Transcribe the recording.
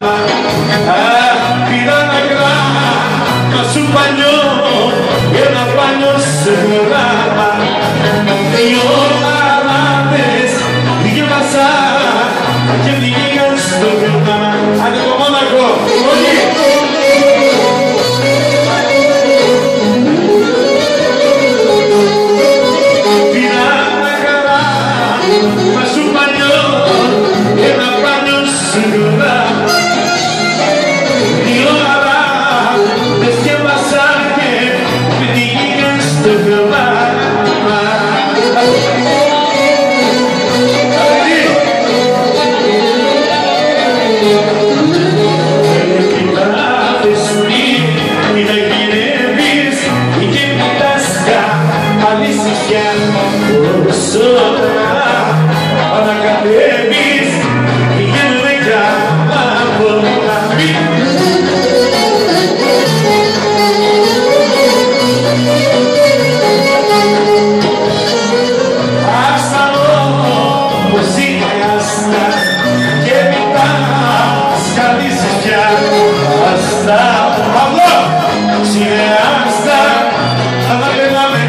Πήρα ένα γράμμα σου παλιό, ένα παλιό σε γράμμα. Δυο παράδες διάβασα και βγήκαν στο γράμμα. Άντε το Μόναχο, όλοι! Πήρα ένα γράμμα σου παλιό, ένα παλιό σε γράμμα. Cineasta, a la pena me